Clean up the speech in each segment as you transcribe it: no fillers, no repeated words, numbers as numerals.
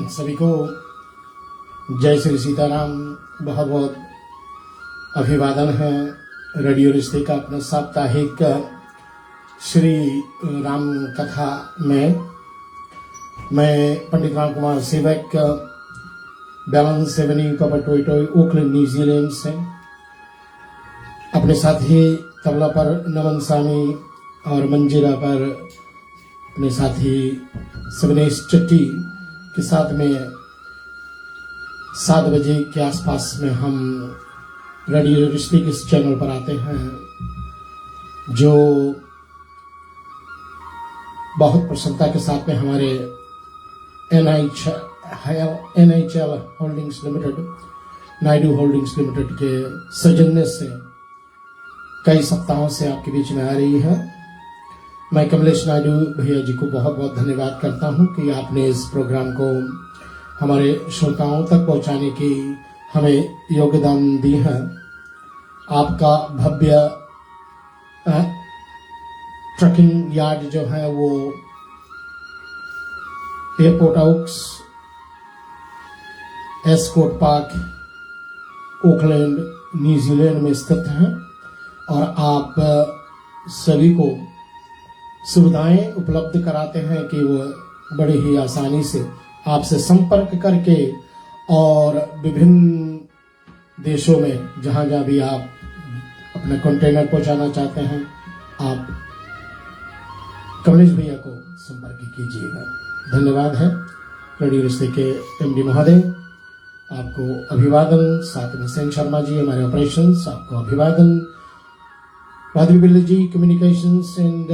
सभी को जय श्री सीताराम। बहुत बहुत अभिवादन है। रेडियो रिश्ते का अपना साप्ताहिक श्री राम कथा में मैं पंडित Ram Kumar Sevak balance avenue cover टोयटोय ओकलैंड न्यूजीलैंड से अपने साथी तबला पर नमन स्वामी और मंजीरा पर अपने साथी सवनेश चट्टी के साथ में 7 बजे के आसपास में हम रेडियो रिश्ते के इस चैनल पर आते हैं जो बहुत प्रसन्नता के साथ में हमारे NHL holdings limited, Naidu holdings limited के सौजन्य से कई सप्ताहों से आपके बीच में आ रही है। मैं कमलेश नायडू भैया जी को बहुत बहुत धन्यवाद करता हूं कि आपने इस प्रोग्राम को हमारे श्रोताओं तक पहुंचाने की हमें योगदान दी है। आपका भव्य ट्रकिंग यार्ड जो है वो airport oaks escort park Auckland New Zealand में स्थित है और आप सभी को सुविधाएं उपलब्ध कराते हैं कि वो बड़े ही आसानी से आपसे संपर्क करके और विभिन्न देशों में जहां जहां भी आप अपना कंटेनर पहुंचाना चाहते हैं आप कमलेश भैया को संपर्क कीजिएगा। धन्यवाद है। रेडियो रिश्ते के एमडी महोदय आपको अभिवादन। साथ में सेन शर्मा जी हमारे ऑपरेशंस आपको अभिवादन। Madhavi Billi ji communications and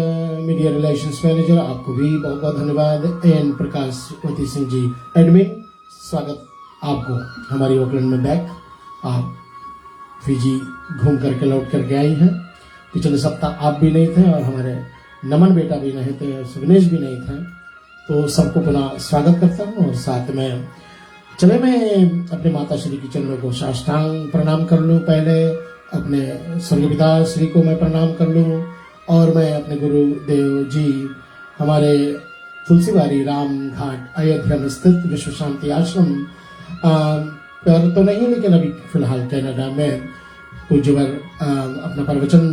media relations manager आपको भी बहुत बहुत धन्यवाद। एन प्रकाश वती सिंह जी एडमिन, स्वागत आपको हमारी ओकलैंड में बैक। आप फिजी घूम करके लौट करके आई हैं। पिछले सप्ताह आप भी नहीं थे और हमारे नमन बेटा भी नहीं थे, सुगनेश भी नहीं थे, तो सबको पुनः स्वागत करता हूँ। और साथ में चले मैं अपने माता श्री की चरणों को साष्टांग प्रणाम कर लूँ। पहले अपने स्वर्गपिता श्री को मैं प्रणाम कर लूँ और मैं अपने गुरुदेव जी हमारे तुलसीबारी राम घाट अयोध्या में स्थित विश्व शांति आश्रम पर तो नहीं, लेकिन अभी फिलहाल कनाडा में पूज्यवर अपना प्रवचन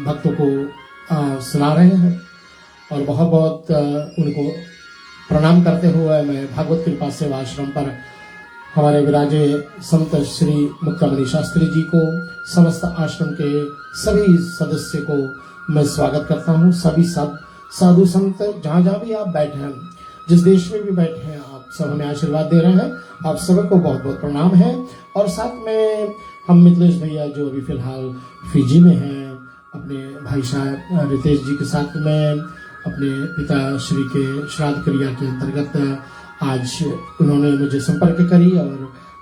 भक्तों को सुना रहे हैं और बहुत बहुत उनको प्रणाम करते हुए मैं भागवत कृपा सेवा आश्रम पर हमारे विराजे संत श्री मुक्तामणि शास्त्री जी को, समस्त आश्रम के सभी सदस्य को मैं स्वागत करता हूँ। सभी सब साधु संत जहाँ जहाँ भी आप बैठे हैं, जिस देश में भी बैठे हैं, आप सब हमें आशीर्वाद दे रहे हैं। आप सबको बहुत बहुत प्रणाम है। और साथ में हम मिथिलेश भैया जो अभी फिलहाल फिजी में हैं, अपने भाई साहब रितेश जी के साथ में अपने पिता श्री के श्राद्ध क्रिया के अंतर्गत आज उन्होंने मुझे संपर्क करी और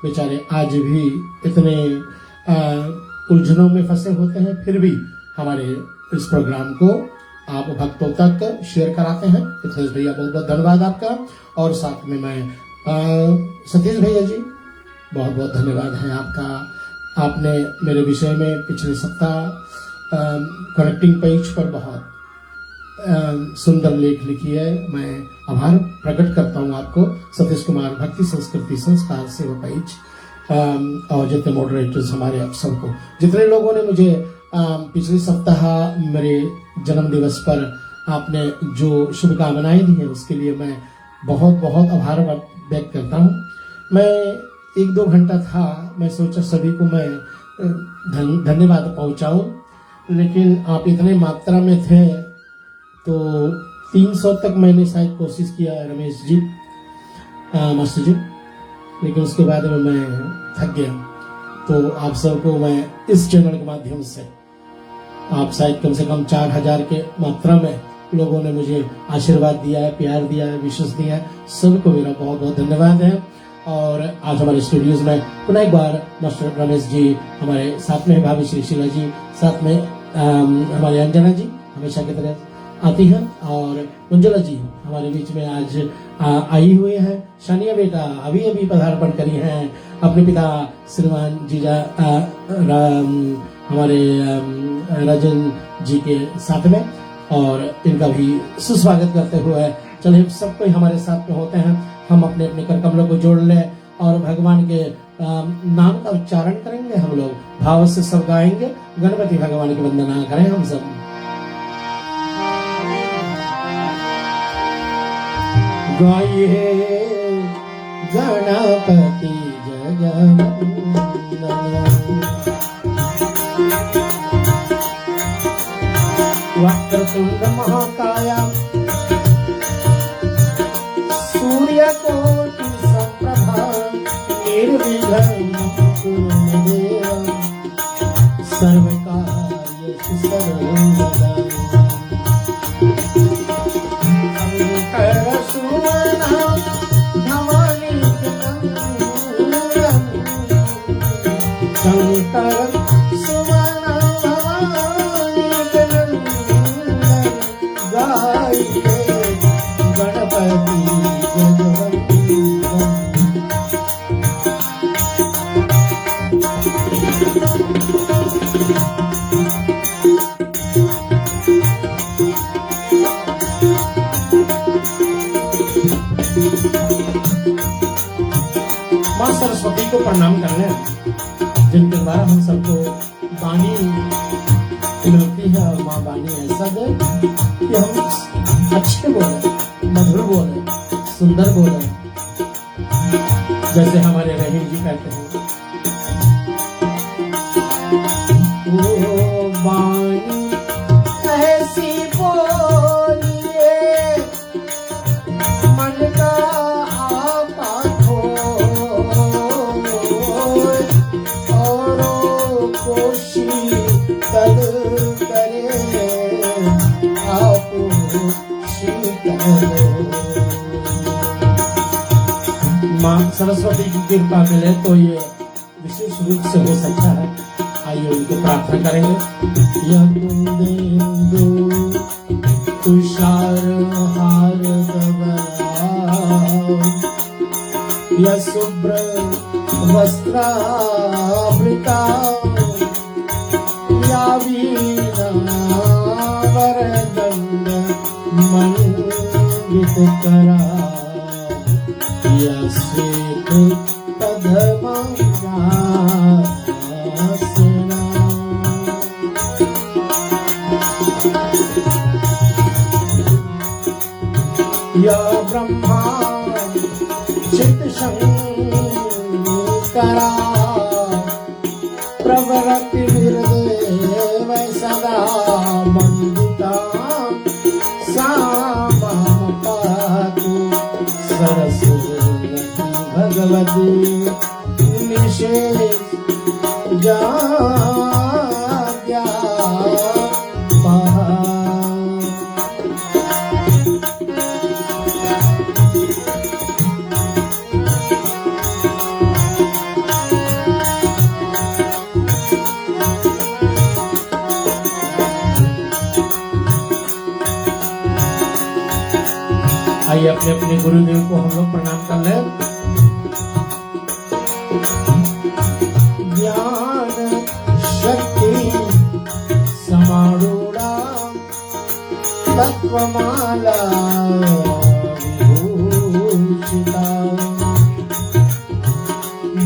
बेचारे आज भी इतने उलझनों में फंसे होते हैं, फिर भी हमारे इस प्रोग्राम को आप भक्तों तक शेयर कराते हैं। मिथिलेश भैया बहुत बहुत धन्यवाद आपका। और साथ में मैं सतीश भैया जी बहुत बहुत धन्यवाद है आपका। आपने मेरे विषय में पिछले सप्ताह कनेक्टिंग पेज पर बहुत सुंदर लेख लिखी है। मैं आभार प्रकट करता हूँ आपको। सतीश कुमार भक्ति संस्कृति संस्कार सेवा पेज और जितने मॉडरेटर्स हमारे आप सबको, जितने लोगों ने मुझे पिछले सप्ताह मेरे जन्म दिवस पर आपने जो शुभकामनाएं दी हैं उसके लिए मैं बहुत बहुत आभार व्यक्त करता हूँ। मैं 1-2 घंटा था, मैं सोचा सभी को मैं धन्यवाद पहुँचाऊँ, लेकिन आप इतने मात्रा में थे तो 300 तक मैंने शायद कोशिश किया रमेश जी मास्टर जी, लेकिन उसके बाद में मैं थक गया। तो आप सबको मैं इस चैनल के माध्यम से, आप शायद कम से कम 4000 के मात्रा में लोगों ने मुझे आशीर्वाद दिया है, प्यार दिया है, विश्वास दिया है, सबको मेरा बहुत बहुत धन्यवाद है। और आज हमारे स्टूडियोज में पुनः एक बार मास्टर रमेश जी हमारे साथ में, भाभी श्री शीला जी साथ में, हमारे अंजना जी हमेशा की तरह आती हैं और मंजुला जी हमारे बीच में आज आई हुई है। शानिया बेटा अभी अभी पदार्पण करी हैं अपने पिता श्रीमान जीजा हमारे राजन जी के साथ में, और इनका भी सुस्वागत करते हुए चलिए सब कोई हमारे साथ में होते हैं। हम अपने अपने कर कमलों को जोड़ लें और भगवान के नाम का उच्चारण करेंगे। हम लोग भाव से सब गाएंगे, गणपति भगवान की वंदना करें हम सब। गाइए गणपति जगवंदन, वक्रतुंड महाकाय सूर्यकोटि समप्रभा निर्विघ्नं कुरु मे देव सर्वकार्येषु सर्वदा। शंकर सुमन भवानी शंकर सुमन भवानी गाइए गणपति माँ सरस्वती को प्रणाम करने, जिनके द्वारा हम सबको वाणी मिलती है। और माँ वाणी ऐसा दे कि हम अच्छे बोले, मधुर बोले, सुंदर बोले, जैसे हमारे रहीम जी कहते हैं, ओ वाणी ऐसी बोलिए मन का माँ सरस्वती की कृपा मिले तो ये विशेष रूप से हो सकता है। आइए उनको प्रार्थना करेंगे। यह कुंदेन्दु तुषार हार यह शुभ्र वस्त्रावृता या वीणा वरदंड मंडित करा श्वेत पद्मासना या ब्रह्मा चित शंकरा प्रवरति हृदय सदा मंडिता सामा पातु सरस्वती भगवती निषेध जाग्या आइए अपने अपने गुरुदेव को हम लोग प्रणाम कर लें। ज्ञान शक्ति समारूढ़ा तत्वमाला विभूषिता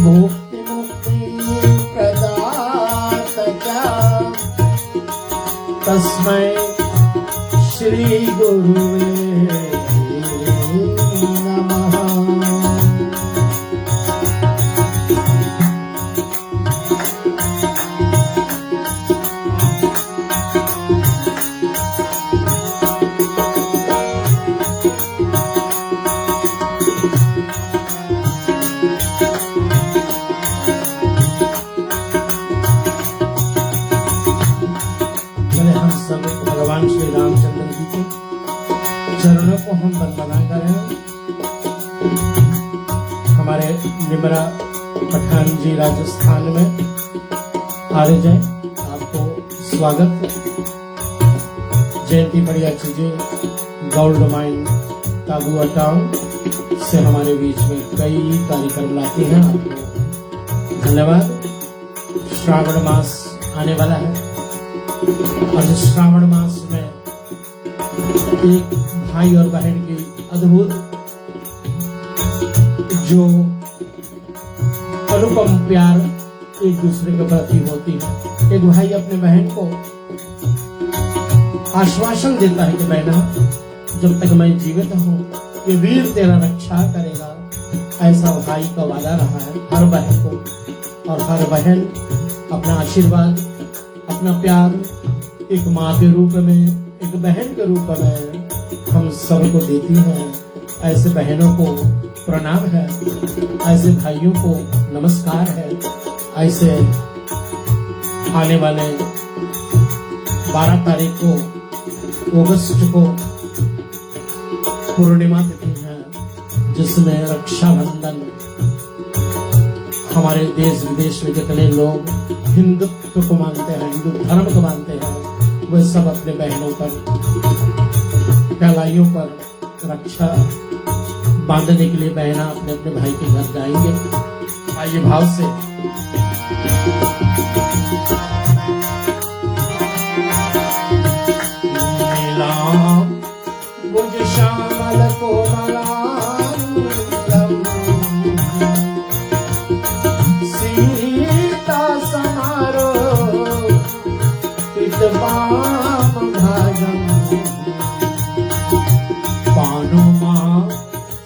मुक्ति मुक्ति प्रदाता तस्मै श्री गुरुवे भगवान श्री रामचंद्र जी के चरणों को हम वंदना करें। हमारे निमरा पठान जी राजस्थान में आ जाए, आपको स्वागत। जयंती बढ़ियाची जी गोल्ड माइन ताबुआ टाउन से हमारे बीच में कई कार्यक्रम लाती हैं, आपको धन्यवाद। श्रावण मास आने वाला है और इस श्रावण मास में एक भाई और बहन की अद्भुत जो अनुपम प्यार एक दूसरे के प्रति होती है। एक भाई अपने बहन को आश्वासन देता है कि बहना, जब तक मैं जीवित हूं ये वीर तेरा रक्षा करेगा। ऐसा भाई का वादा रहा है हर बहन को, और हर बहन अपना आशीर्वाद, अपना प्यार एक माँ के रूप में, एक बहन के रूप में हम सबको देती है। ऐसे बहनों को प्रणाम है, ऐसे भाइयों को नमस्कार है। ऐसे आने वाले 12 तारीख को, अगस्त को पूर्णिमा तिथि है, जिसमें रक्षाबंधन हमारे देश विदेश में जितने लोग हिंदुत्व को मानते हैं, हिंदू धर्म को मानते हैं, वे सब अपने बहनों पर, कलाइयों पर रक्षा बांधने के लिए बहना अपने अपने भाई के घर जाएंगे। आइए भाव से मुझ श्यामल कोमलांगम सीता समारो पितपाम भाजम पानुमा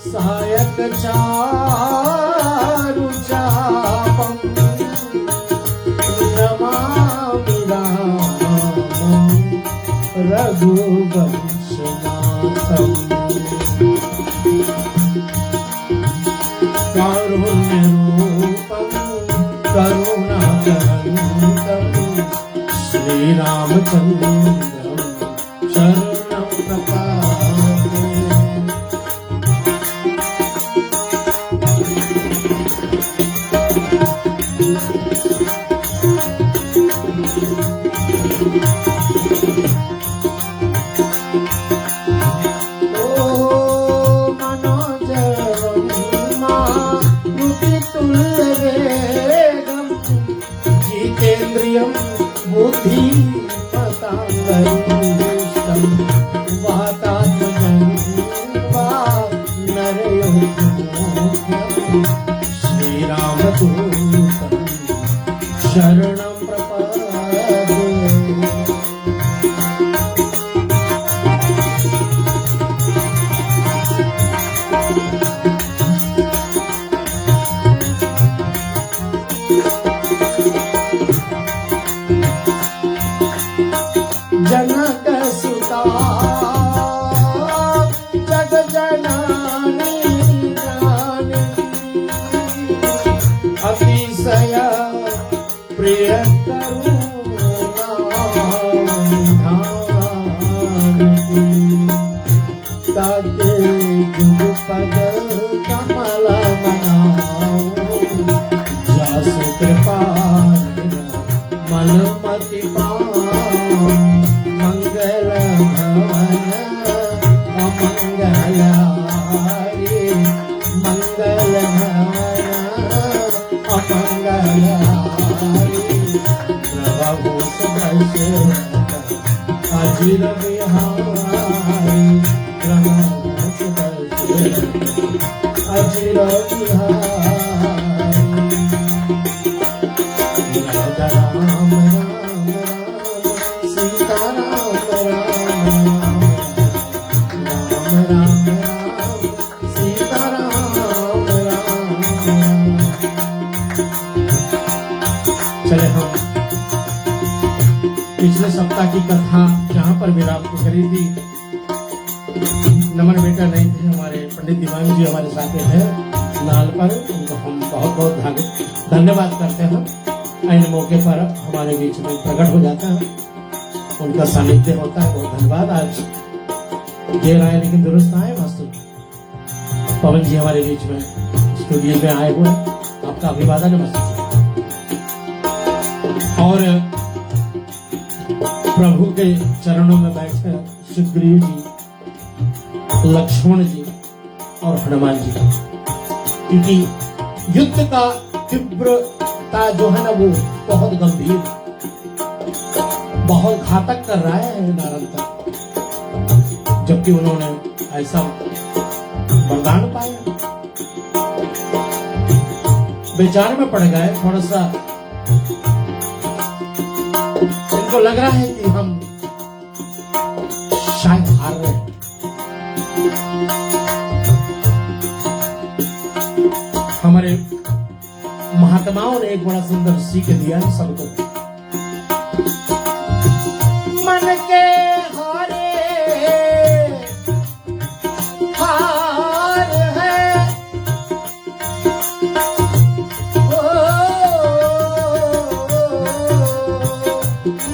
सहायक चारु चापम नमामि रामं रघुवंशनाथम् कारुण्यरूपं करुणाकरं श्रीरामचन्द्रं शरणं प्रपद्ये। जितेन्द्रियं बुद्धि मतांगरिष्टं वातात्मजं वा नरयोग्यं श्रीरामदूतं शरणं प्रपद्ये। जनक सुता जग जननी जानकी अतिशय प्रिय करुणा ताके जुगपद कमल मनाओ जासु कृपा मलमति मंगल भवन अमंगलारी मंगल भवन अमंगलारी प्रभु सुदर्शन अजिर बिहारी प्रभु सुदर्शन अजिर बिहारी। राम राम सीता राम राम राम सीता राम राम। चले हम पिछले सप्ताह की कथा जहाँ पर विराम को करी थी, नमन बेटा नहीं थे, हमारे पंडित दिवान जी हमारे साथ थे नाल पर, उनको हम बहुत बहुत धन्यवाद करते हैं। ऐन मौके पर हमारे बीच में प्रकट हो जाता है, उनका सानिध्य होता है। बहुत धन्यवाद। आज देर आए लेकिन दुरुस्त आए। मास्टर पवन जी हमारे बीच में स्टूडियो में आए हुए, आपका अभिवादन है मास्टर। और प्रभु के चरणों में बैठे सुग्रीव जी, लक्ष्मण जी और हनुमान जी, क्योंकि युद्ध का तीव्रता जो है ना वो बहुत गंभीर, बहुत घातक कर रहा है नारंतर, जबकि उन्होंने ऐसा वरदान पाया। बेचारे में पड़ गए, थोड़ा सा इनको लग रहा है कि हम शायद हार रहे हैं। हमारे महात्माओं ने एक बड़ा सुंदर सीख दिया है सबको। मन के हारे हार है, ओ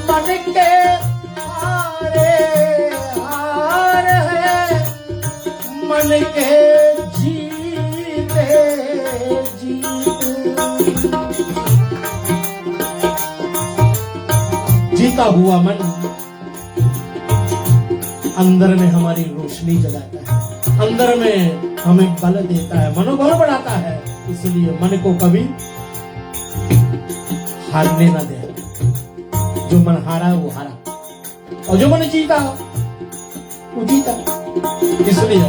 मन के हारे हार है, मन के जीते जीता हुआ मन अंदर में हमारी रोशनी जगाता है, अंदर में हमें बल देता है, मनोबल बढ़ाता है। इसलिए मन को कभी हारने ना दे। जो मन हारा वो हारा, और जो मन जीता वो जीता। इसलिए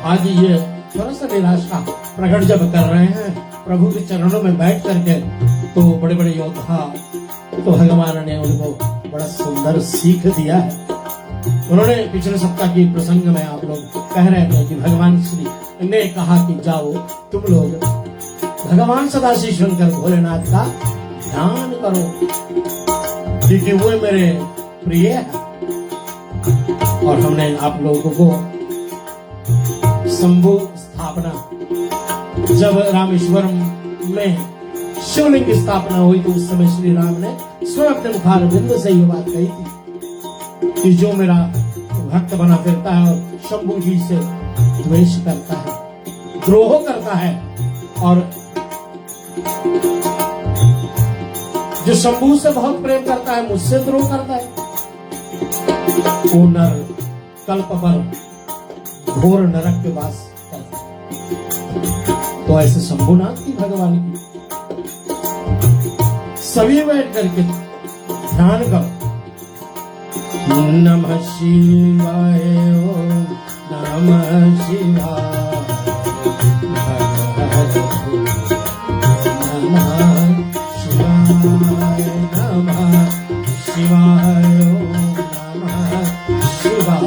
आज ये थोड़ा सा निराशा प्रकट जब कर रहे हैं प्रभु के चरणों में बैठ करके, तो बड़े बड़े योद्धा, तो भगवान ने उनको बड़ा सुंदर सीख दिया है। उन्होंने पिछले सप्ताह की प्रसंग में आप लोग कह रहे थे कि भगवान श्री ने कहा कि जाओ तुम लोग भगवान सदाशिव शंकर भोलेनाथ का ध्यान करो, क्योंकि वो मेरे प्रिय है। और हमने आप लोगों को शंभु स्थापना, जब रामेश्वरम में शिवलिंग की स्थापना हुई तो उस समय श्री राम ने स्वयं अपने मुखारविंद से ये बात कही थी कि जो मेरा भक्त बना फिरता है और शंभु जी से द्वेष करता है, द्रोह करता है, और जो शंभु से बहुत प्रेम करता है मुझसे द्रोह करता है, वो नर कल्प पर घोर नरक के वास करता है। तो ऐसे शंभुनाथ की भगवान की सभी बैठ करके ध्यान करो। नमः शिवाय, ओम नमः शिवाय, नमः शिवाय, नमः शिवाय, ओम नमः शिवाय,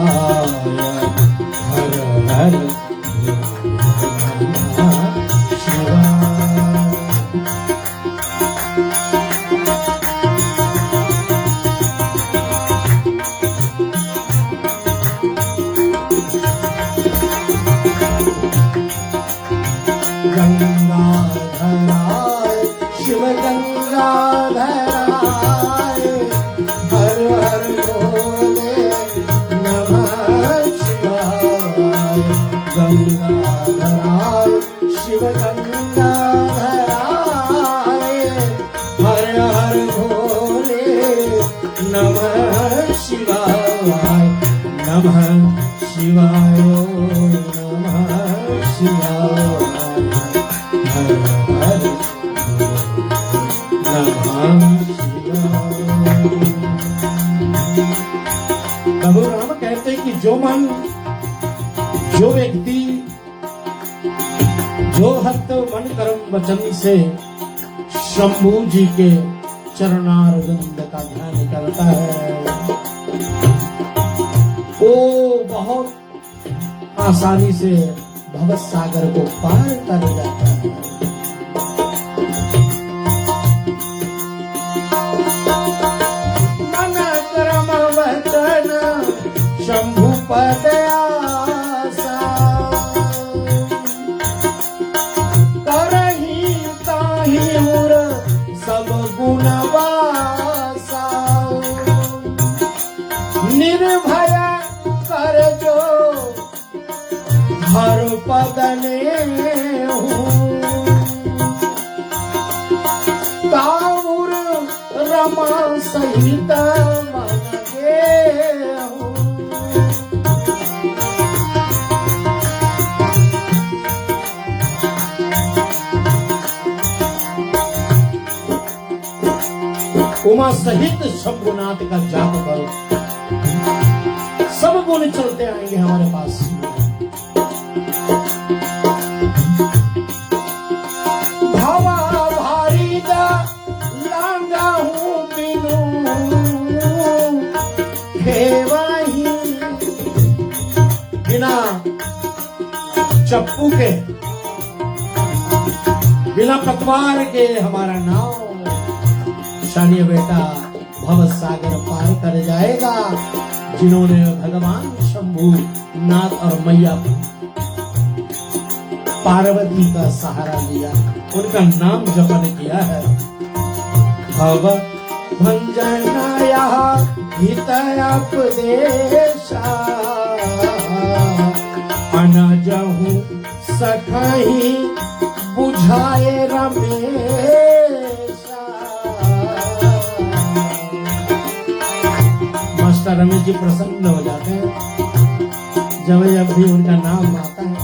हर हर नमः शिवाय। गंगाधराय शिव गंगाधराय, हर हर भोले नमः शिवाय। गंगाधराय शिव गंगाधराय, हर हर भोले नमः शिवाय। नमः शिवाय, नमः शिवाय, हर हर नमः शिवाय। प्रभु राम कहते हैं कि जो मन, जो व्यक्ति, जो भक्त मन कर्म वचन से शंभु जी के चरणारविंद का ध्यान करता है, वो बहुत आसानी से भव सागर को पार कर जाता है। मन कर्म वचन शंभु पद आसा, करही ताहि उर सब गुण वासा। निर्भय कर जो हर पद ताउर रमा सहित मन गेहूं। उमा सहित शंभुनाथ का जाप करो, सब गुण चलते आएंगे हमारे पास। भवा चप्पू के, बिना पतवार के हमारा नाव शानीय बेटा भव सागर पार कर जाएगा। जिन्होंने भगवान शंभू नाथ और मैया पार्वती का सहारा लिया, उनका नाम जपन किया है। भव भंजनाया हितोपदेशा अनजहु सखहि बुझाए रमेशा। मास्टर रमेश जी प्रसन्न हो जाते हैं जब भी उनका नाम आता है,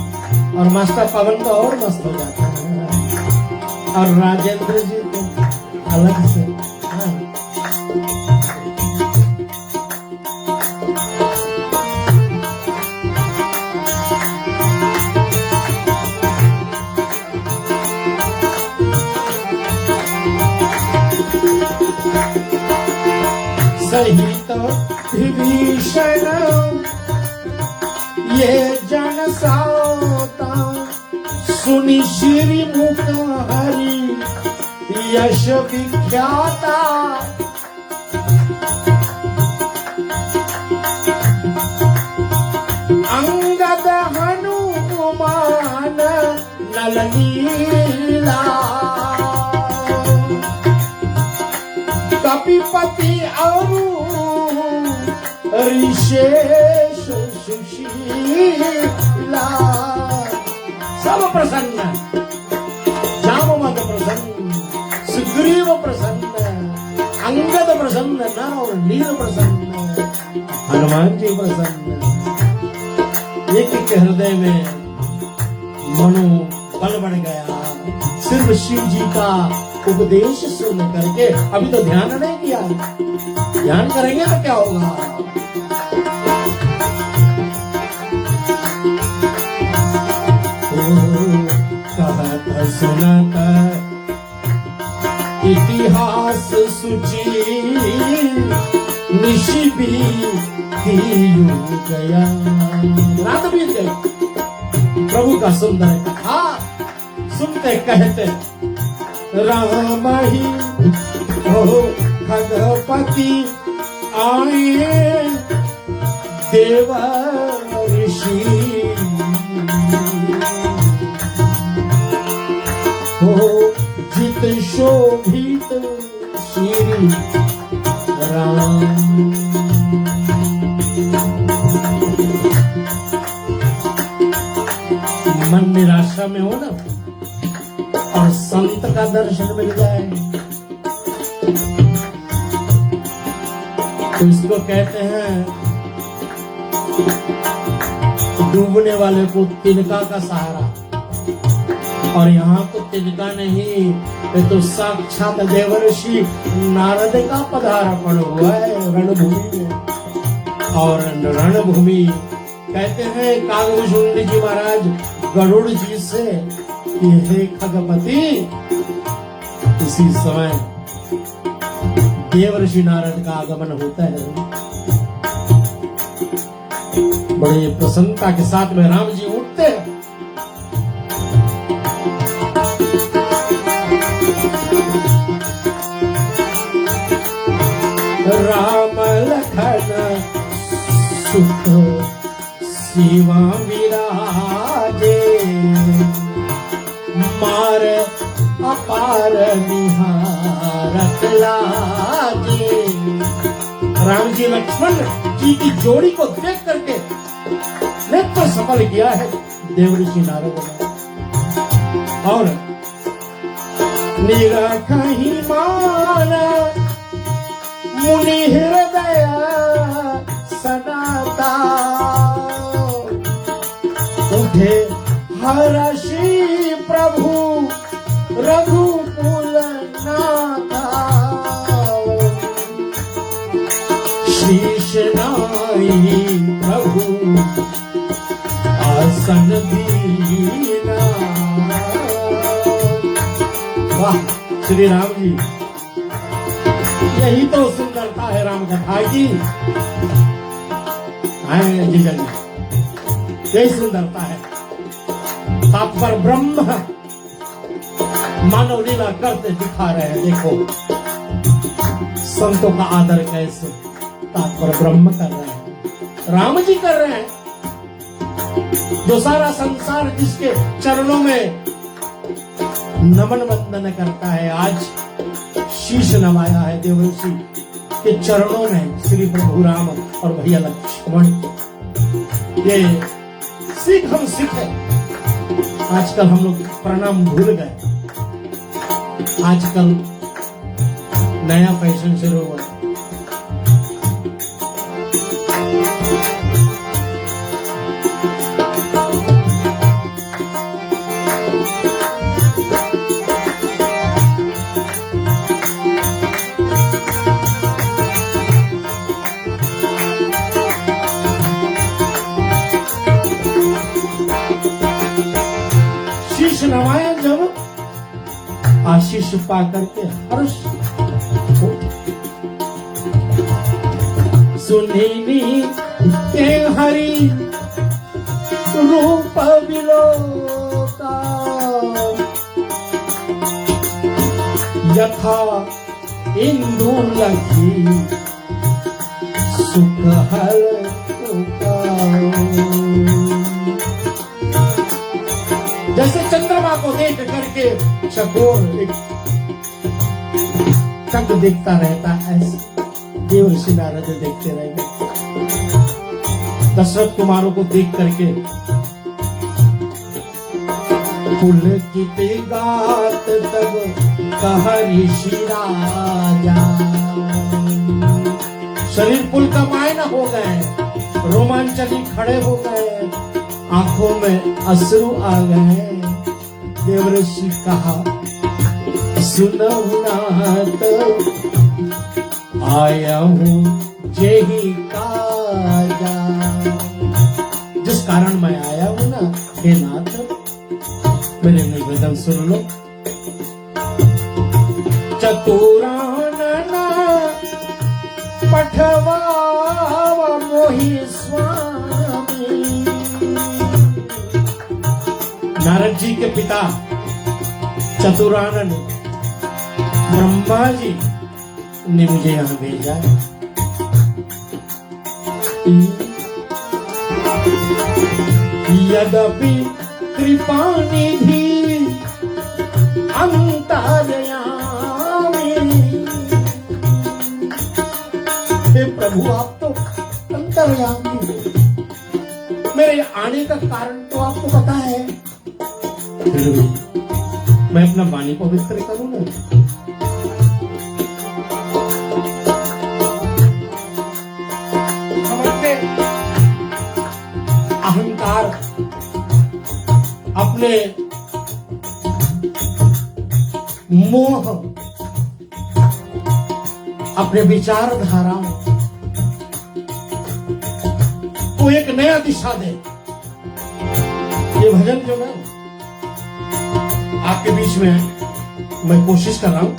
और मास्टर पवन तो और मस्त हो जाता है, और राजेंद्र जी तो अलग से। सहित विभीषण ये जन साता, सुनि श्री मुख हरि यश विख्याता। अंगद हनुमान नल नीला, कपिपति अरु ऋषेश सुशीला। सब प्रसन्न, जामवंत प्रसन्न, सुग्रीव प्रसन्न, अंगद प्रसन्न, नर और नील प्रसन्न, हनुमान जी प्रसन्न। एक के हृदय में मनोबल बढ़ गया। सिर्फ शिव जी का उपदेश सुन करके, अभी तो ध्यान नहीं किया, ध्यान करेंगे तो क्या होगा। कहत सुनत इतिहास सूची, निशि बीत गया। रात बीत गई, प्रभु का सुंदर कथा सुनते कहते राम ही हो खगपति आए देव ऋषि, हो जित शोभित श्री राम। मन निराशा में हो ना, और संत का दर्शन मिल जाए तो इसको कहते हैं डूबने वाले को तिनका का सहारा। और यहाँ तो तिनका नहीं, ये तो साक्षात देवर्षि नारद का पदार्पण हुआ है रणभूमि में। और रणभूमि कहते हैं कागभूषण जी महाराज गरुड़ जी से, हे खगपति, उसी समय देवर्षि नारद का आगमन होता है। बड़ी प्रसन्नता के साथ में राम जी उठते हैं। राम लखन सुख सीवा विराजे, मार अपार निहारत लागे। राम जी लक्ष्मण जी की जोड़ी को देख करके नेत्र सफल किया है देवर्षि नारद ने। और निरखहि मान मुनि हृदय सनाता, उठे हर्षि प्रभु रघुकुल नाथा। शीश नाई प्रभु आसन दीना। वाह श्री राम जी, यही तो सुंदरता है राम कथा की। जीजा जी, यही सुंदरता है। तात्पर ब्रह्म मानव लीला करते दिखा रहे हैं। देखो संतों का आदर कैसे तात्पर ब्रह्म कर रहे हैं, राम जी कर रहे हैं। जो सारा संसार जिसके चरणों में नमन वंदन करता है, आज शीश नवाया है देवर्षि के चरणों में श्री प्रभु राम और भैया लक्ष्मण। ये सीख हम सीखे। आजकल हम लोग प्रणाम भूल गए। आजकल नया फैशन शुरू हुआ। शीश नवाया जब आशीष पा करके हर्ष सुनीनी के हरि रूप विलोका यथा इंदु लखी सुख हल जैसे चंद्रमा को देख करके चकोर एक चक देखता रहता, ऐसे देवर्षि नारद देखते रहेंगे। दशरथ कुमारों को देख करके पुलकित गात तब कह ऋषि राजा। शरीर पुलकमायन हो गए, रोमांचनी खड़े हो गए, आंखों में अश्रु आ गए। देवर्षि कहा सुनऊ नाथ आया हूं जेहि काजा। जिस कारण मैं आया हूं ना, हे नाथ मेरे निवेदन सुन लो। चतुरानन पठवा मोहि स्वामी। नारद जी के पिता चतुरानन ब्रह्मा जी ने मुझे यहां भेजा है। यद्यपि कृपानिधि अंतर्यामी। हे प्रभु आप तो अंतर्यामी हो, मेरे आने का कारण तो आपको पता है, फिर भी मैं अपना वाणी पवित्र करूं ना। अहंकार अपने मोह अपने विचारधाराओं को एक नया दिशा दे। ये भजन जो है आपके बीच में मैं कोशिश कर रहा हूं।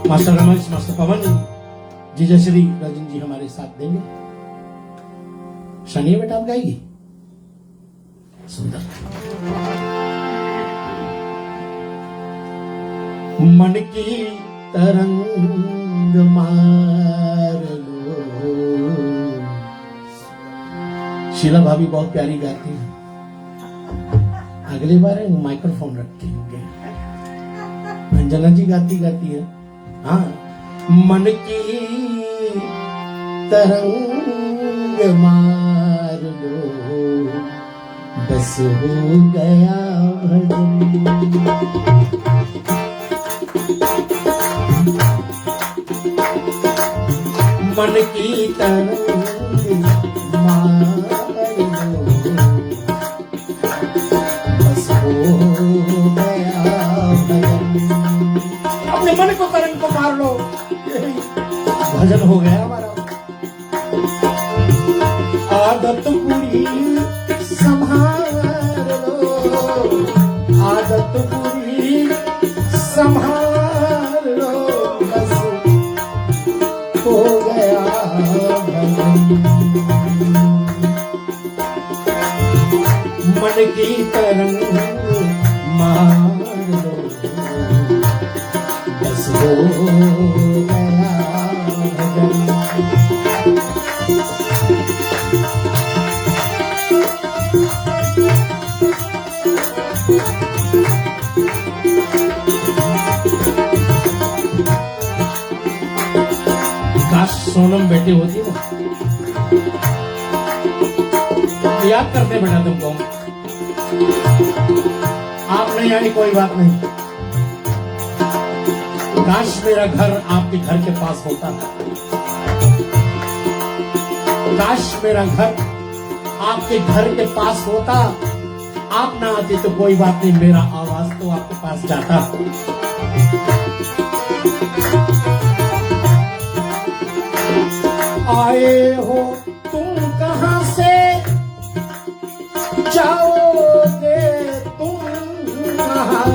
मास्टर रमेश, मास्टर पवन जी, जयश्री रजन जी हमारे साथ देंगे। शनि बेटा आप गाएगी सुंदर। मन की तरंग मार लो। शीला भाभी बहुत प्यारी गाती है। अगली बार माइक्रोफोन रखते होंगे। अंजना जी गाती है। हाँ, मन की तरंग मार लो, बस हो गया भजन। मन की तरंग मार लो, बस हो गया भजन। अपने मन को तरंग को मार लो, भजन हो गया हमारा। आदत बुरी संभाल लो, आदत बुरी संभाल लो, बस हो गया भजन। मन की तरंग मार लो, बस हो गया भजन। काश सोनम बेटी होती ना, याद करते बेटा तुमको। आप नहीं आई कोई बात नहीं, काश मेरा घर आपके घर के पास होता, काश मेरा घर आपके घर के पास होता। आप ना आती तो कोई बात नहीं, मेरा आवाज तो आपके पास जाता। आए हो तुम कहां से, जाओगे तुम कहां,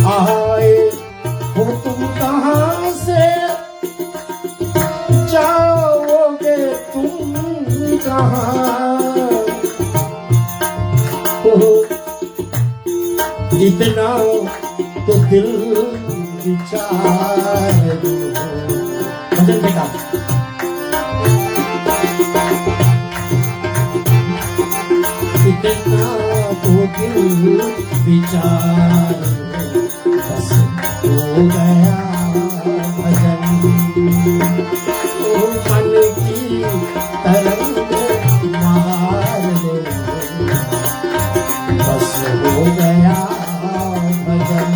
आए हो तुम कहां से, जाओगे तुम कहां, इतना तो दिल विचार दो। भजन बेटा इतना तो दिल विचार दो, बस हो गया भजन। ओ मन की तरंग मार लो, बस हो गया भजन।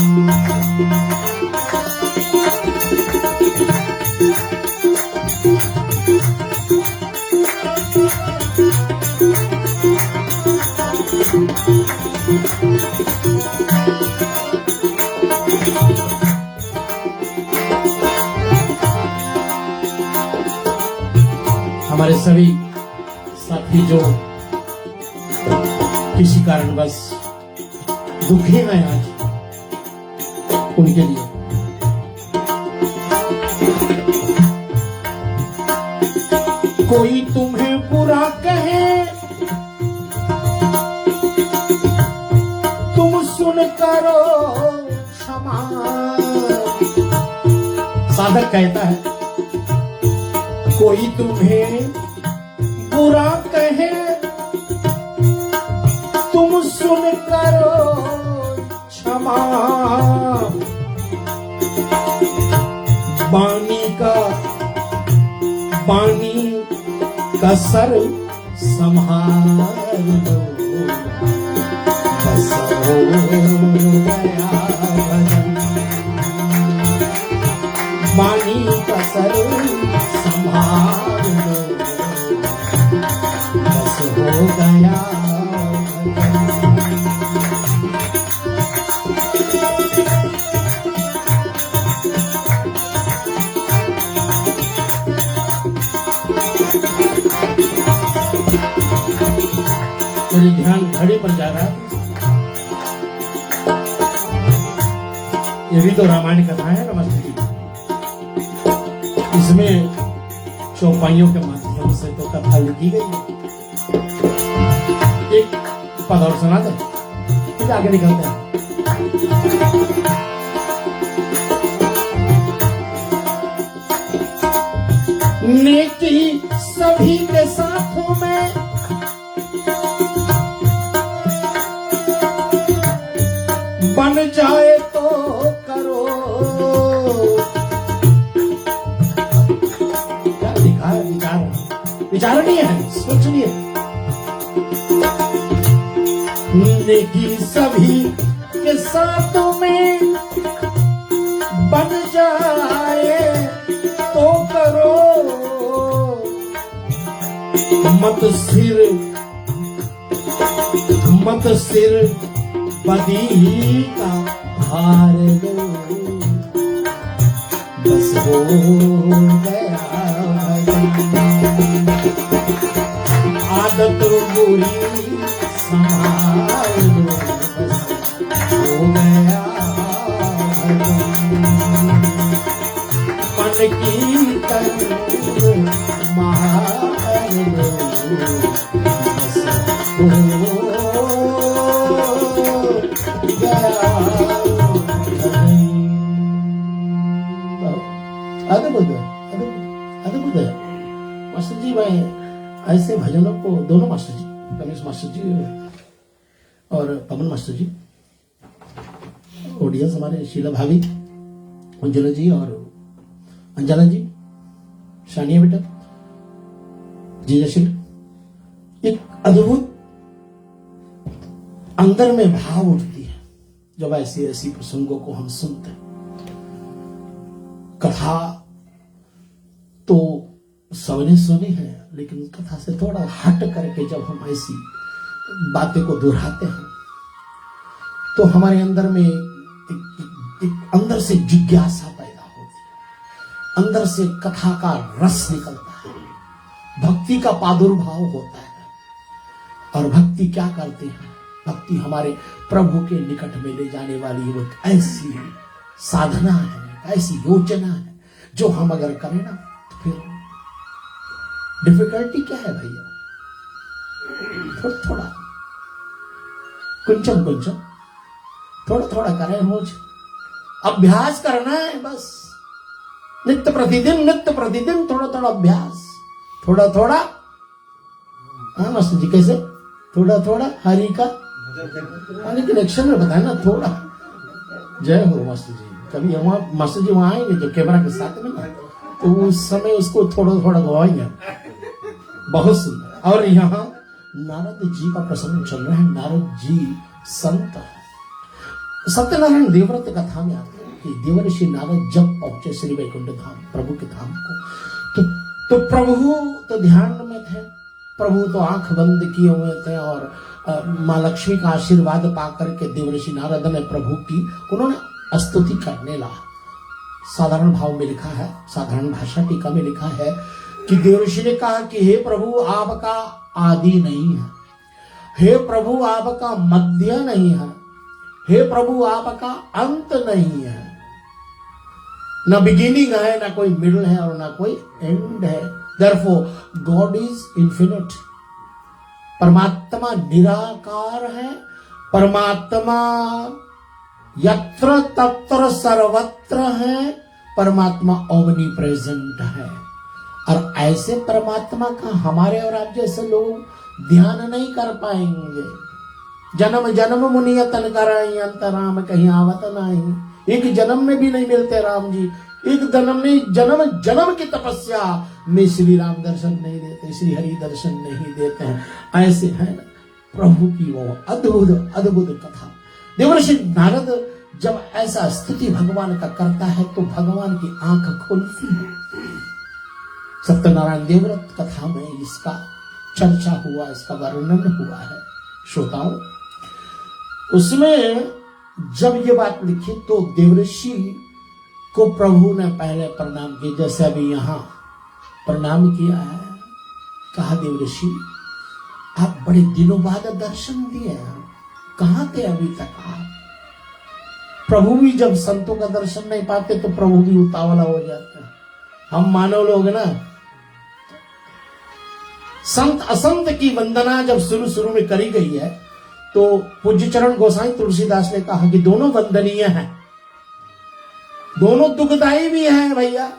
हमारे सभी साथी जो किसी कारणवश दुखी हैं आज, उनके लिए कोई तुम्हें बुरा कहे, तुम सुन करो क्षमा। साधक कहता है कोई तुम्हें बुरा कहे, तुम सुन करो क्षमा। बानी का सर संभाल लो, बस हो गया भजन। बानी का सर संभाल लो, बस हो गया भजन। मेरी ध्यान घड़ी पर जा रहा है। ये भी तो रामायण कथा है नमस्ते, इसमें चौपाइयों के माध्यम से तो कथा लिखी गई है। एक पद और सुना दे, फिर आगे निकलते हैं। नेकी सभी के साथों में, बन जाए तो करो। क्या लिखा है? विचार नहीं है, सोचनिए। नेकी सभी के साथों में, बन जाए तो करो। मत सिर बदी का हार लो, बस हो गया आदत बुरी संभाल लो, बस हो गया मन की तरंग मार अद्भुत अद्भुत है मास्टर जी। मैं ऐसे भजनों को दोनों मास्टर जी, रमेश मास्टर जी और पवन मास्टर जी, ऑडियंस हमारे शीला भाभी, उज्ज्वला जी और अंजना जी, शानिया बेटा, जीजाशील, एक अद्भुत अंदर में भाव उठती है जब ऐसी ऐसी प्रसंगों को हम सुनते हैं। कथा तो सबने सुनी है, लेकिन कथा से थोड़ा हट करके जब हम ऐसी बातें को दोहराते हैं तो हमारे अंदर में एक अंदर से जिज्ञासा पैदा होती है, अंदर से कथा का रस निकलता है, भक्ति का प्रादुर्भाव होता है। और भक्ति क्या करती है? भक्ति हमारे प्रभु के निकट में ले जाने वाली वो ऐसी साधना है, ऐसी योजना है जो हम अगर करें ना तो फिर डिफिकल्टी क्या है भैया? थोड़ा थोड़ा कुंचम कुंचम थोड़ा थोड़ा करें, रोज अभ्यास करना है बस। नित्य प्रतिदिन थोड़ा थोड़ा अभ्यास, थोड़ा थोड़ा। हाँ मास्टर जी, कैसे थोड़ा थोड़ा हरि का, लेकिन एक्शन में बताए ना थोड़ा। जय हो मास्टर जी। कभी हम मास्टर जी वहां आएंगे जो कैमरा के साथ में ना, तो उस समय उसको थोड़ा थोड़ा गवाएंगे। बहुत सुंदर। और यहाँ नारद जी का प्रसंग चल रहा है। नारद जी संत सत्यनारायण देवव्रत कथा में आते हैं कि देवर्षि नारद जब पहुंचे श्री वैकुंठ धाम, प्रभु के धाम को, तो प्रभु तो ध्यान में थे, प्रभु तो आंख बंद किए हुए थे। और माँ लक्ष्मी का आशीर्वाद पाकर के देवर्षि नारद ने प्रभु की उन्होंने स्तुति करने लगा। साधारण भाव में लिखा है, साधारण भाषा टीका में लिखा है कि देवर्षि ने कहा कि हे प्रभु, आपका आदि नहीं है, हे प्रभु आपका मध्य नहीं है, हे प्रभु आपका अंत नहीं है, ना बिगिनिंग है, ना कोई मिडल है और ना कोई एंड है। Therefore God is infinite। परमात्मा निराकार है, परमात्मा यत्र तत्र सर्वत्र है, परमात्मा ओमनी प्रेजेंट है। और ऐसे परमात्मा का हमारे और आप जैसे लोग ध्यान नहीं कर पाएंगे। जन्म जन्म मुनियतन कराई अंत राम कहीं आवत नहीं। एक जन्म में भी नहीं मिलते राम जी, एक जन्म में जन्म जन्म की तपस्या में श्री राम दर्शन नहीं देते, श्री हरि दर्शन नहीं देते हैं। ऐसे है ना प्रभु की वो अद्भुत अद्भुत कथा। देवर्षि नारद जब ऐसा स्तुति भगवान का करता है तो भगवान की आंख खुलती है। सत्यनारायण देवव्रत कथा में इसका चर्चा हुआ, इसका वर्णन हुआ है श्रोताओं। उसमें जब ये बात लिखी तो देवर्षि को प्रभु ने पहले प्रणाम किया, जैसे अभी यहां प्रणाम किया है। कहा देवर्षि आप बड़े दिनों बाद दर्शन दिए, कहां थे अभी तक आप? प्रभु भी जब संतों का दर्शन नहीं पाते तो प्रभु भी उतावला हो जाते हैं। हम मानव लोग ना, संत असंत की वंदना जब शुरू शुरू में करी गई है तो पूज्य चरण गोसाई तुलसीदास ने कहा कि दोनों वंदनीय हैं, दोनों दुखदाई भी हैं भैया।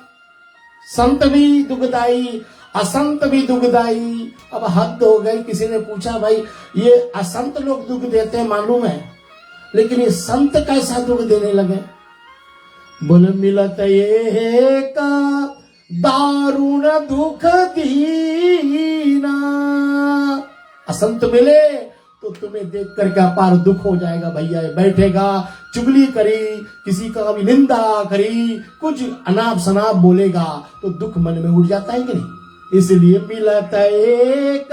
संत भी दुखदाई, असंत भी दुखदाई। अब हद हो गई। किसी ने पूछा भाई ये असंत लोग दुख देते हैं मालूम है, लेकिन ये संत कैसा दुख देने लगे? बोले मिलत ये का दारुण दुख दीना। असंत मिले तो तुम्हें देख करके अपार दुख हो जाएगा भैया। बैठेगा, चुगली करी, किसी का भी निंदा करी, कुछ अनाप शनाप बोलेगा तो दुख मन में उठ जाता है कि नहीं? इसलिए मिलत एक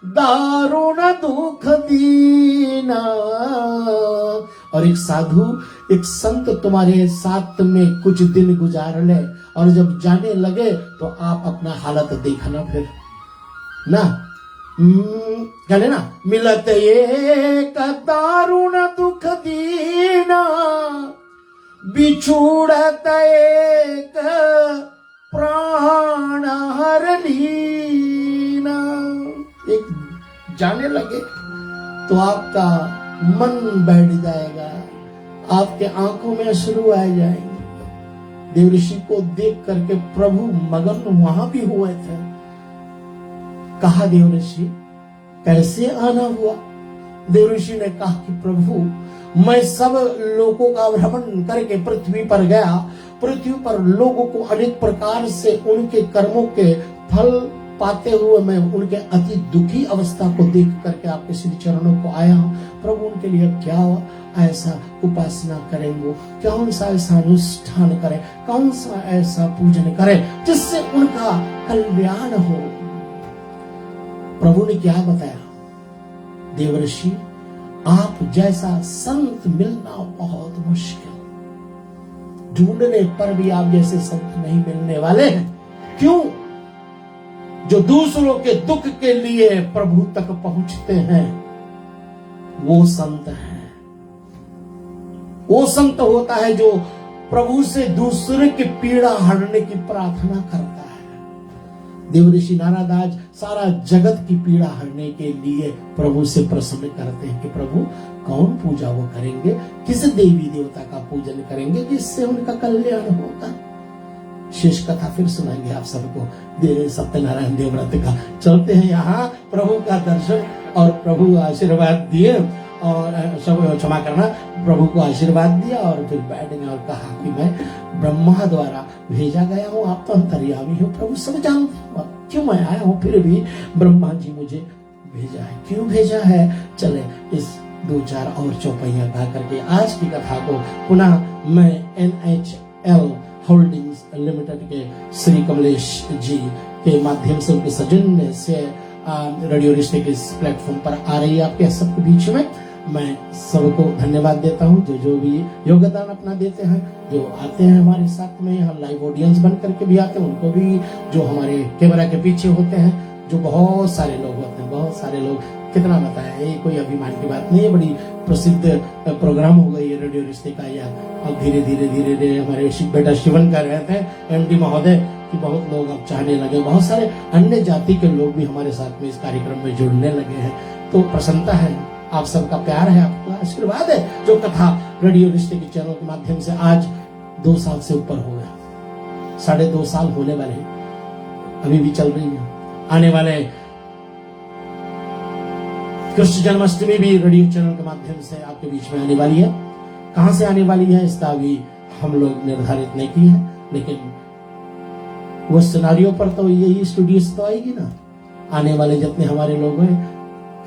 दारुण दुख दीना। और एक साधु, एक संत तुम्हारे साथ में कुछ दिन गुजार ले और जब जाने लगे तो आप अपना हालत देखना फिर ना। कहले ना, मिलत एक दारुण दुख दीना, बिछुड़त एक प्राण हर लीना। जाने लगे तो आपका मन बैठ जाएगा, आपके आंखों में अश्रु आ जाएंगे। देवऋषि को देख करके प्रभु मगन वहां भी हुए थे। कहा देवऋषि कैसे आना हुआ? देवऋषि ने कहा कि प्रभु मैं सब लोगों का भ्रमण करके पृथ्वी पर गया, पृथ्वी पर लोगों को अनेक प्रकार से उनके कर्मों के फल पाते हुए मैं उनके अति दुखी अवस्था को देख करके आपके श्री चरणों को आया हूं। प्रभु उनके लिए क्या ऐसा उपासना करेंगे, कौन सा ऐसा अनुष्ठान करें, कौन सा ऐसा पूजन करें जिससे उनका कल्याण हो। प्रभु ने क्या बताया? देवऋषि आप जैसा संत मिलना बहुत मुश्किल, ढूंढने पर भी आप जैसे संत नहीं मिलने वाले हैं। क्यों? जो दूसरों के दुख के लिए प्रभु तक पहुंचते हैं वो संत है। वो संत होता है जो प्रभु से दूसरे की पीड़ा हरने की प्रार्थना करता है। देवऋषि नारद आज सारा जगत की पीड़ा हरने के लिए प्रभु से प्रसन्न करते हैं कि प्रभु कौन पूजा वो करेंगे, किस देवी देवता का पूजन करेंगे जिससे उनका कल्याण होगा। शेष कथा फिर सुनाएंगे आप सबको सत्यनारायण देव व्रत का। चलते हैं यहाँ प्रभु का दर्शन और प्रभु आशीर्वाद दिए और सब क्षमा करना, प्रभु को आशीर्वाद दिया और फिर बैठ गए और कहा कि मैं ब्रह्मा द्वारा भेजा गया हूँ, आप तो अंतर्यामी हो, प्रभु सब जानते हो क्यों मैं आया हूँ, फिर भी ब्रह्मा जी मुझे भेजा है। क्यों भेजा है? चले इस 2-4 और चौपाइयां गा करके आज की कथा को पुनः मैं NHL होल्डिंग्स लिमिटेड के श्री कमलेश जी के माध्यम से उनके सौजन्य से रेडियो रिश्ते के इस प्लेटफॉर्म पर आ रही है आपके सबके बीच में। मैं सबको धन्यवाद देता हूं जो भी योगदान अपना देते हैं, जो आते हैं हमारे साथ में यहाँ लाइव ऑडियंस बन करके भी आते हैं, उनको भी, जो हमारे कैमरा के पीछे होते हैं, जो बहुत सारे लोग होते हैं, बहुत सारे लोग, कितना बताया, ये कोई अभिमान की बात नहीं है। बड़ी प्रसिद्ध प्रोग्राम हो गई है रेडियो रिश्ते का। या अब धीरे धीरे हमारे बेटा शिवन कर रहे थे MD महोदय कि बहुत लोग अब चाहने लगे, बहुत सारे अन्य जाति के लोग भी हमारे साथ में इस कार्यक्रम में जुड़ने लगे हैं। तो प्रसन्नता है, आप सबका प्यार है, आपका आशीर्वाद है। जो कथा रेडियो रिश्ते के चैनल के माध्यम से आज 2 साल से ऊपर हो गया, 2.5 साल होने वाले, अभी भी चल रही है। आने वाले कृष्ण जन्माष्टमी भी रेडियो चैनल के माध्यम से आपके बीच में आने वाली है। कहां से आने वाली है इसका भी हम लोग निर्धारित नहीं की है, लेकिन वो सिनारियों पर तो यही स्टूडियो से तो आएगी ना। आने वाले जितने हमारे लोग हैं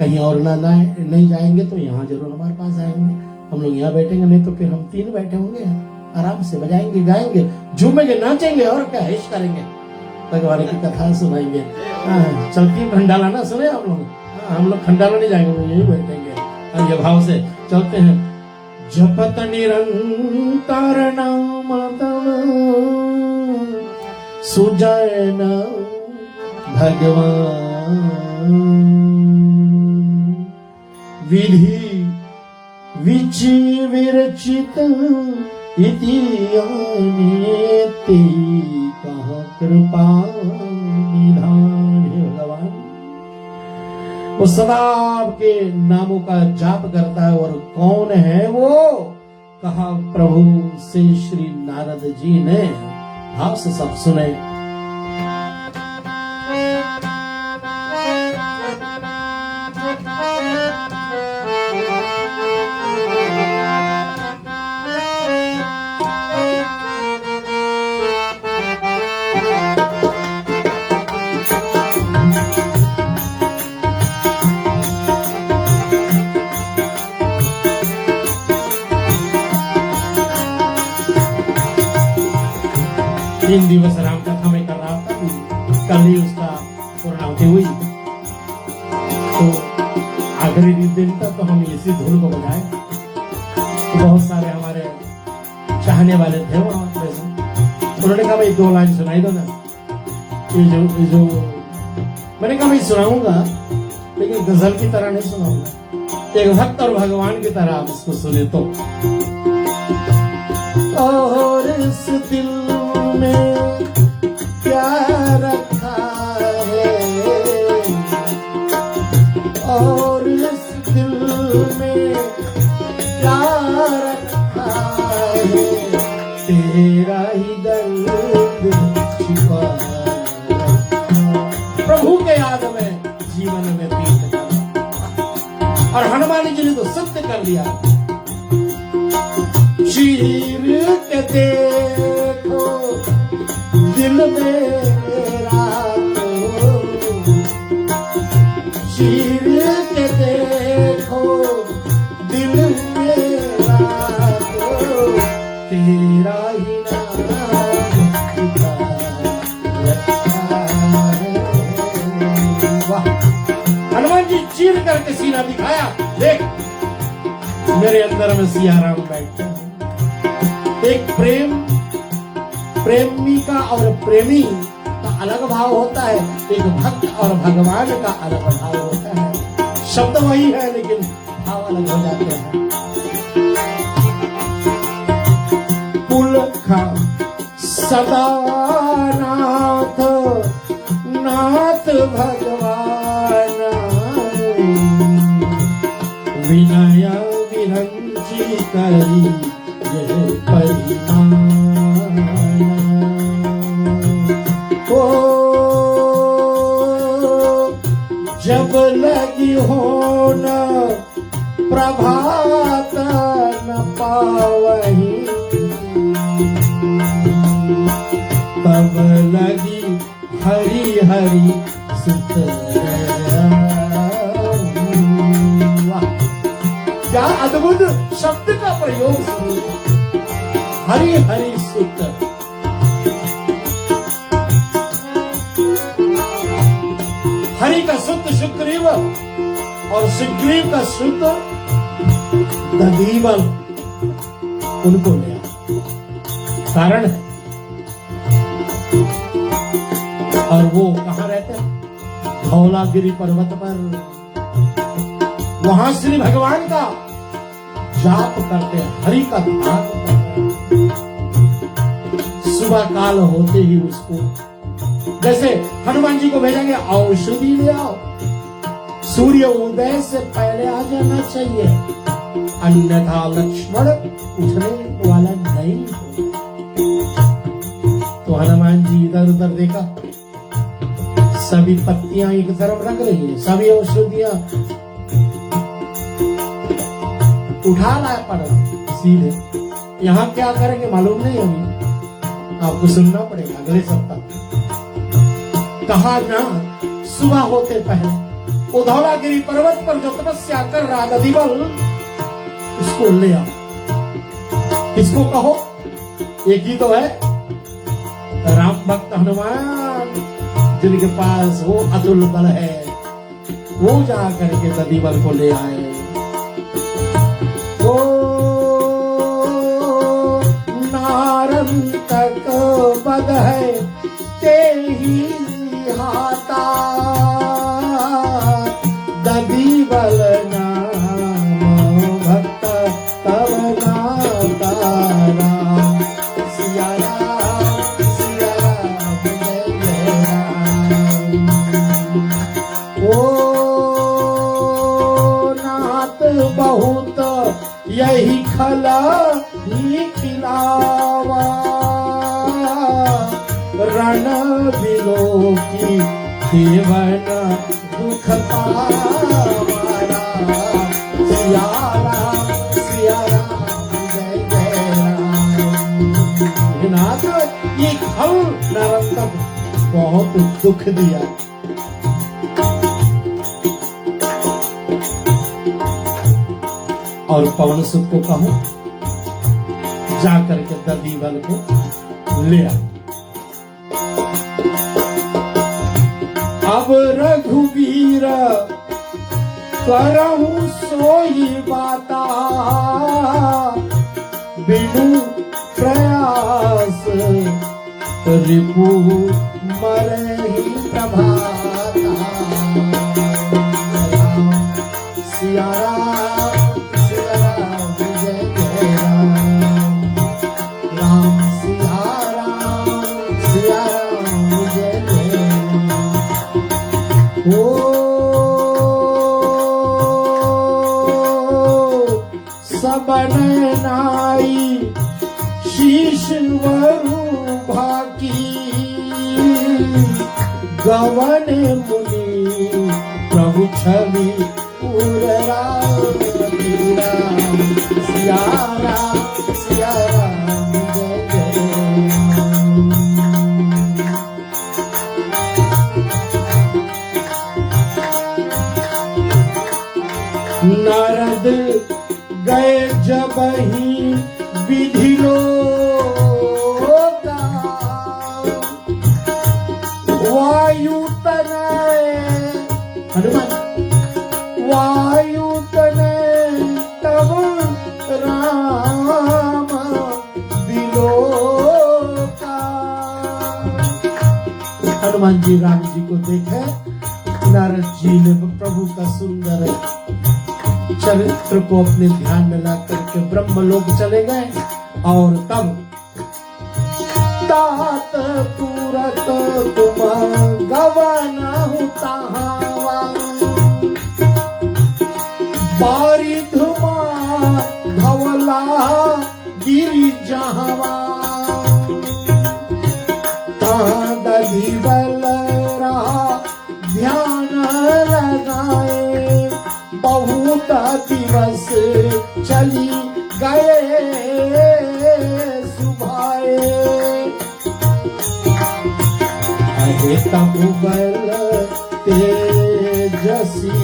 कहीं और नहीं जाएंगे तो यहाँ जरूर हमारे पास आएंगे। हम लोग यहाँ बैठेंगे, नहीं तो फिर हम 3 बैठे होंगे, आराम से बजाएंगे, गाएंगे, झूमेंगे, नाचेंगे और क्या ऐश करेंगे, भगवान की कथा सुनाएंगे। चलती खंडाला ना सुने आप लोग? हम लोग खंडाला नहीं जाएंगे, यही बैठेंगे। ये भाव से चलते हैं। जपत निरंतर नाम सुजन भगवान, विधि विचि विरचित इतियानेति कहाँ कृपा निधान। हे भगवान, वो सदा आपके नामों का जाप करता है और कौन है वो? कहा प्रभु से श्री नारद जी ने। भाव से सब सुने। तीन दिवस राम कथा में कर रहा था, कल ही उसका पूर्णाहुति हुई। तो आखिरी दिन तक तो हम इसी धुन को बजाए। तो बहुत सारे हमारे चाहने वाले थे वहां प्रेजेंट। उन्होंने कहा भाई 2 लाइन सुनाई दो ना। ये जो मैंने कहा मैं सुनाऊंगा, लेकिन गजल की तरह नहीं सुनाऊंगा, एक भक्त और भगवान की तरह आप इसको सुने तो। और इस दिल में क्या रखा है, और कर लिया। चीर के देखो दिल मेरा तो, चीर के देखो दिल मेरा तो, तेरा ही हनुमान जी चीर करके सीना दिखाया, देख मेरे अंदर में सियाराम बैठे हैं। एक प्रेमिका और प्रेमी का अलग भाव होता है, एक भक्त और भगवान का अलग भाव होता है। शब्द वही है लेकिन भाव अलग हो जाते हैं। पुलखा सदा नाथ नाथ भगवान, विनय विरंची करी यह परिमाण। ओ जब लगी हो न प्रभात न पावही, तब लगी हरि हरि सुत। क्या अद्भुत शब्द का प्रयोग सुनिए, हरि हरि सुत। हरि का सुत सुग्रीव और सुग्रीव का सुत दधीबल उनको लिया। कारण है, और वो कहाँ रहते हैं? धौलागिरी पर्वत पर। वहां श्री भगवान का जाप करते हैं, हरि का ध्यान करते हैं। सुबह काल होते ही उसको, जैसे हनुमान जी को भेजेंगे औषधि ले आओ, सूर्य उदय से पहले आ जाना चाहिए, अन्यथा लक्ष्मण उठने वाला नहीं हो। तो हनुमान जी इधर उधर देखा, सभी पत्तियां एक तरफ रख रही है, सभी औषधियां उठा लाए पड़ा सीधे। यहाँ क्या करेंगे मालूम नहीं, अभी आपको सुनना पड़ेगा अगले सप्ताह। कहा ना सुबह होते पहले धौलागिरी पर्वत पर जो तपस्या कर रहा दधीबल, इसको ले आओ। इसको कहो, एक ही तो है राम भक्त हनुमान, जिनके पास वो अतुल बल है, वो जा करके दधीबल को ले आए। ओ नारंतक बद है ते ही हाथा, दधीबल नाम भक्त तब नाता राम। सिया राम सिया राम जय जय राम। ओ नाथ बहुत यही खला ही खिलावा, रण बिलो की देवन दुख पावारा। सिया राम जय जय राम। नाथ ये खल नरंतक बहुत दुख दिया। और पवन सुत को कहो जाकर के दधीबल को ले आ। अब रघुवीर करहूं सोई बाता, बिनु प्रयास रिपु मरे ही प्रभाता। सिया राम जय जय राम। राम सिया राम जय जय राम। ओ सबन नाई शीश वरु भाकी, गवन मुनि प्रभु छवि उर राम। राम सिया राम सिया राम जय जय राम। नारद गए जब ही विधि लोका, वायु तनय हनुमान वायु तनय तब राम बिलोका। हनुमान जी राम जी को देखे, नारद जी ने प्रभु का सुंदर चरित्र को अपने ध्यान में ला करके ब्रह्मलोक चले गए। और तब तात तुरत तुम गवाना ताहावा, बारिधुमा धवला गिरि जहवा, दधिवल रहा ध्यान लगाए, बहुत दिवस चली गए सुभाए। अरे तबुगल तेजसी,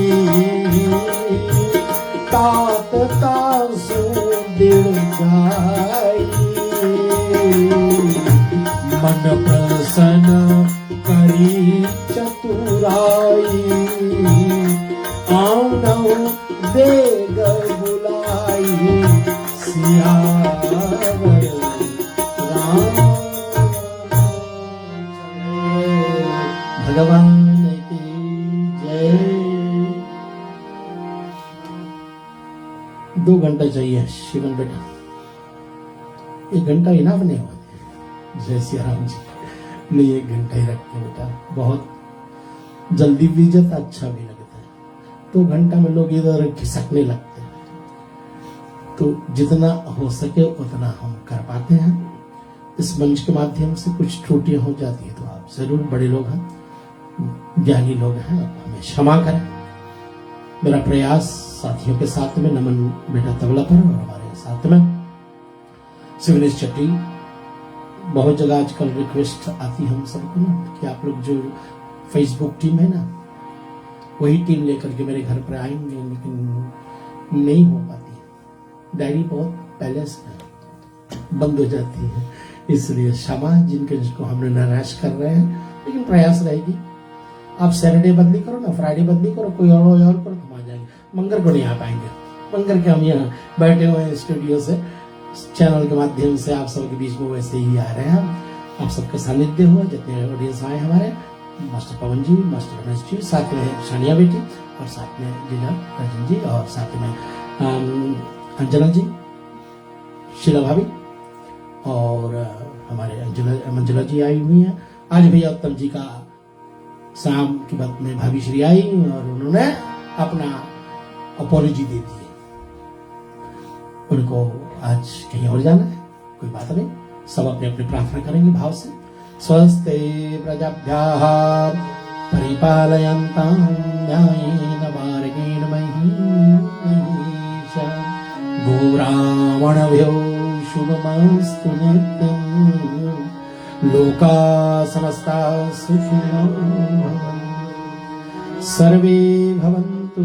तात तासु दीर्घाई, मन प्रसन्न करी चतुराई, आनौ देग बुलाई, सियावर राम। भगवान की जय। 2 घंटा चाहिए शिवन बेटा, 1 घंटा इनाफ नहीं होते। जय सिया राम जी। नहीं, 1 घंटा ही रखते बेटा, बहुत जल्दी भी जाता, अच्छा भी लगता है। 2 घंटा में लोग इधर खिसकने लगते हैं, तो जितना हो सके उतना हम कर पाते हैं। इस मंच के माध्यम से कुछ त्रुटियां हो जाती है तो आप जरूर, बड़े लोग हैं, ज्ञानी लोग हैं, आप हमें क्षमा करें। मेरा प्रयास साथियों के साथ में, नमन बेटा तबला पर, और हमारे साथ में शिवनेश चट्टी। बहुत जगह आजकल रिक्वेस्ट आती है हम सबको ना कि आप लोग जो फेसबुक टीम है ना, वही टीम लेकर के मेरे घर पर आएंगे, लेकिन नहीं हो पाती है। डायरी बहुत पहले से बंद हो जाती है, इसलिए क्षमा जिनको हमने नाराज कर रहे हैं, लेकिन प्रयास रहेगी। आप सैटरडे बदली करो ना, फ्राइडे बदली करो, कोई और करो तो हम आ जाएंगे। मंगर को नहीं आ पाएंगे, मंगर के हम यहाँ बैठे हुए हैं स्टूडियो से, चैनल के माध्यम से आप सबके बीच में वैसे ही आ रहे हैं। आप सबके सानिध्य हो, जितने ऑडियंस आए हमारे, मास्टर पवन जी, मास्टर रमेश जी, साथ में शानिया बेटी, और साथ में लीला रंजन जी, और साथ में अंजना जी, शीला भाभी, और हमारे मंजुला जी आई हुई हैं। आज भैया उत्तम जी का शाम की बात में भाभी श्री आई और उन्होंने अपना अपॉलॉजी दे दी। उनको आज कहीं और जाना है, कोई बात नहीं, सब अपने अपने प्रार्थना करेंगे भाव से। स्वस्ते प्रजाभ्याः परिपालयन्तां न्यायेन मार्गेण महीषा, गोब्राह्मणभ्यो शुभमस्तु नित्यं, लोका समस्ता सुखिनो भवन्तु, सर्वे भवन्तु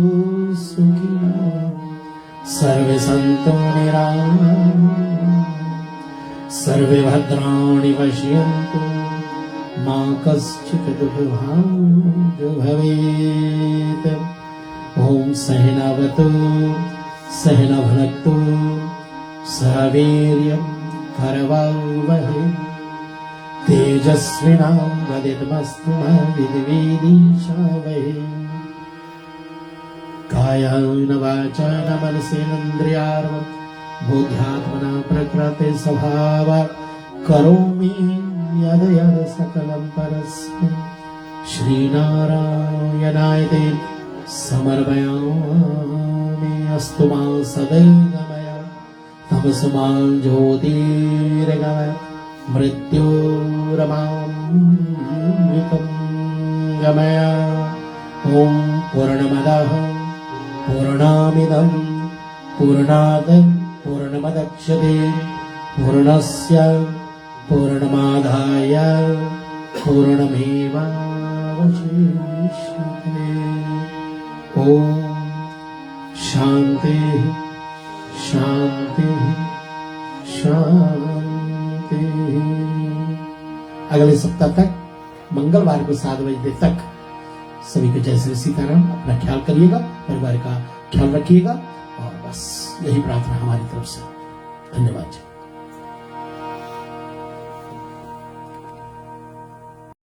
सुखिनो, सर्वे सन्तु निरामया, सर्वे भद्राणि पश्यन्तु, मा कश्चित् दुःखभाग् भवेत्। ॐ सहनावतु सहना भुनक्तु, सह वीर्यं करवावहै, तेजस्विनावधीतमस्तु मा विद्विषावहै। कायेन वाचा मनसेन्द्रियार्वा बुद्ध्यात्मना प्रकृते स्वभावात् करोमि यद् यद् सकलं परस्मै श्रीनारायणाय समर्पयामि। अस्तु मा सदैवमय तमसु मा ज्योतिर्गमय, मृत्योरमामृतं गमय। ॐ पूर्णमदः पूर्णमिदं पूर्णात् पूर्णमदच्यते पूर्णस्य पूर्णमादाय पूर्णमेवावशिष्यते। ओम शांति शांति शांति। अगले सप्ताह तक मंगलवार को 7 बजे तक सभी को जय श्री सीताराम। अपना ख्याल करिएगा, परिवार का ख्याल रखिएगा और बस यही प्रार्थना हमारी तरफ से। धन्यवाद।